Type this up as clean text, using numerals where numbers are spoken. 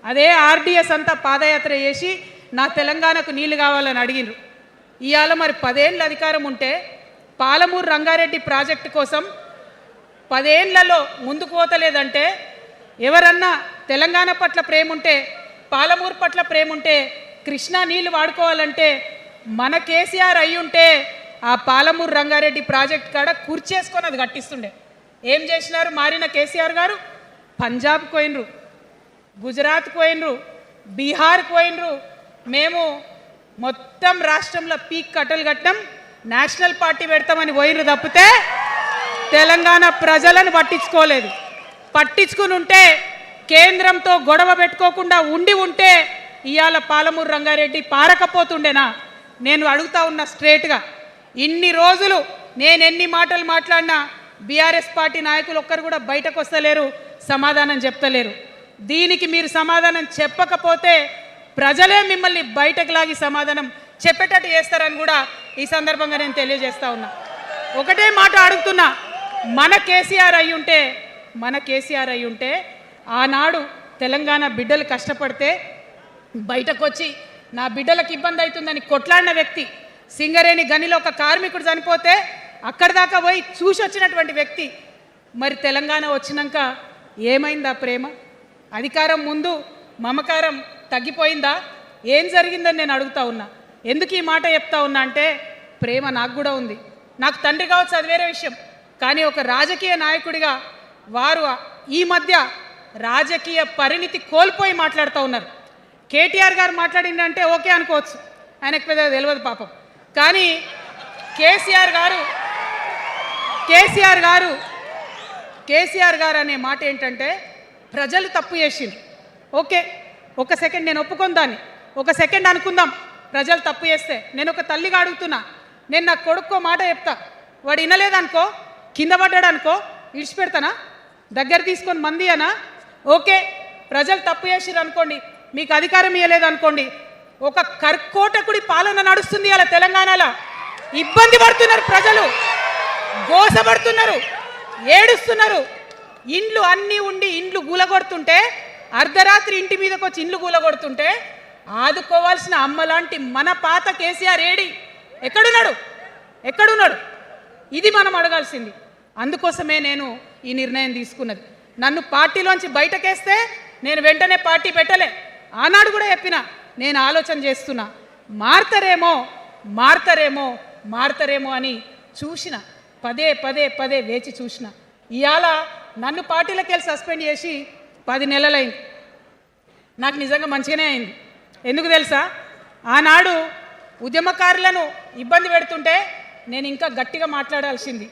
అదే ఆర్డీఎస్ అంతా పాదయాత్ర చేసి నా తెలంగాణకు నీళ్లు కావాలని అడిగినారు. ఇవాళ మరి 10 ఏళ్ళ అధికారం ఉంటే పాలమూరు రంగారెడ్డి ప్రాజెక్టు కోసం 10 ఏళ్లలో ముందుకు పోతలేదంటే, ఎవరన్నా తెలంగాణ పట్ల ప్రేమ ఉంటే, పాలమూరు పట్ల ప్రేమ ఉంటే, కృష్ణా నీళ్లు వాడుకోవాలంటే మన కేసీఆర్ అయి ఉంటే ఆ పాలమూరు రంగారెడ్డి ప్రాజెక్ట్ కాడ కుర్చేసుకొని అది కట్టిస్తుండే. ఏం చేసినారు మారిన కేసీఆర్ గారు? పంజాబ్కి పోయినరు, గుజరాత్కి పోయినరు, బీహార్కి పోయినరు. మేము మొత్తం రాష్ట్రంలో పీక్ కట్టలు కట్టాం, నేషనల్ పార్టీ పెడతామని పోయినరు తప్పితే తెలంగాణ ప్రజలను పట్టించుకోలేదు. పట్టించుకుని ఉంటే, కేంద్రంతో గొడవ పెట్టుకోకుండా ఉంటే ఇవాళ పాలమూరు రంగారెడ్డి పారకపోతుండేనా? నేను అడుగుతా ఉన్నా స్ట్రేట్గా. ఇన్ని రోజులు నేను ఎన్ని మాటలు మాట్లాడినా బీఆర్ఎస్ పార్టీ నాయకులు ఒక్కరు కూడా బయటకు వస్తలేరు, సమాధానం చెప్తలేరు. దీనికి మీరు సమాధానం చెప్పకపోతే ప్రజలే మిమ్మల్ని బయటకు లాగి సమాధానం చెప్పేటట్టు చేస్తారని కూడా ఈ సందర్భంగా నేను తెలియజేస్తా ఉన్నా. ఒకటే మాట అడుగుతున్నా, మన కేసీఆర్ అయి ఉంటే ఆనాడు తెలంగాణ బిడ్డలు కష్టపడితే బయటకు వచ్చి నా బిడ్డలకు ఇబ్బంది అవుతుందని కొట్లాడిన వ్యక్తి, సింగరేణి గనిలో ఒక కార్మికుడు చనిపోతే అక్కడి దాకా పోయి చూసి వచ్చినటువంటి వ్యక్తి, మరి తెలంగాణ వచ్చినాక ఏమైందా ప్రేమ? అధికారం ముందు మమకారం తగ్గిపోయిందా? ఏం జరిగిందని నేను అడుగుతా ఉన్నా. ఎందుకు ఈ మాట చెప్తా ఉన్నా అంటే, ప్రేమ నాకు కూడా ఉంది. నాకు తండ్రి కావచ్చు, అది వేరే విషయం. కానీ ఒక రాజకీయ నాయకుడిగా వారు ఈ మధ్య రాజకీయ పరిణితి కోల్పోయి మాట్లాడుతూ ఉన్నారు. కేటీఆర్ గారు మాట్లాడిందంటే ఓకే అనుకోవచ్చు, ఆయనకు పెద్ద తెలియదు పాపం. కానీ కేసీఆర్ గారు అనే మాట ఏంటంటే, ప్రజలు తప్పు చేసిండ్రు. ఓకే, ఒక సెకండ్ నేను ఒప్పుకొని దాన్ని, ఒక సెకండ్ అనుకుందాం. ప్రజలు తప్పు చేస్తే నేను ఒక తల్లిగా అడుగుతున్నా, నేను నా కొడుక్కో మాట చెప్తా, వాడు వినలేదనుకో, కింద పడ్డాడు అనుకో, ఇడిచిపెడతానా? దగ్గర తీసుకొని మంది అనా? ఓకే, ప్రజలు తప్పు చేసిర్రు అనుకోండి, మీకు అధికారం ఇవ్వలేదు అనుకోండి, ఒక కర్కోటకుడి పాలన నడుస్తుంది అలా తెలంగాణలో. ఇబ్బంది పడుతున్నారు ప్రజలు, గోసపడుతున్నారు, ఏడుస్తున్నారు. ఇండ్లు అన్నీ ఉండి ఇండ్లు గూలగొడుతుంటే, అర్ధరాత్రి ఇంటి మీదకి వచ్చి ఇండ్లు గూలగొడుతుంటే ఆదుకోవాల్సిన అమ్మలాంటి మన పాత కేసీఆర్ ఎక్కడున్నాడు? ఇది మనం అడగాల్సింది. అందుకోసమే నేను ఈ నిర్ణయం తీసుకున్నది. నన్ను పార్టీలోంచి బయటకేస్తే నేను వెంటనే పార్టీ పెట్టలే. ఆనాడు కూడా చెప్పిన, నేను ఆలోచన చేస్తున్నా, మారతారేమో అని చూసిన, పదే వేచి చూసిన. ఇవాళ నన్ను పార్టీలోకి వెళ్ళి సస్పెండ్ చేసి 10 నెలలైంది. నాకు నిజంగా మంచిగానే అయింది. ఎందుకు తెలుసా? ఆనాడు ఉద్యమకారులను ఇబ్బంది పెడుతుంటే నేను ఇంకా గట్టిగా మాట్లాడాల్సింది.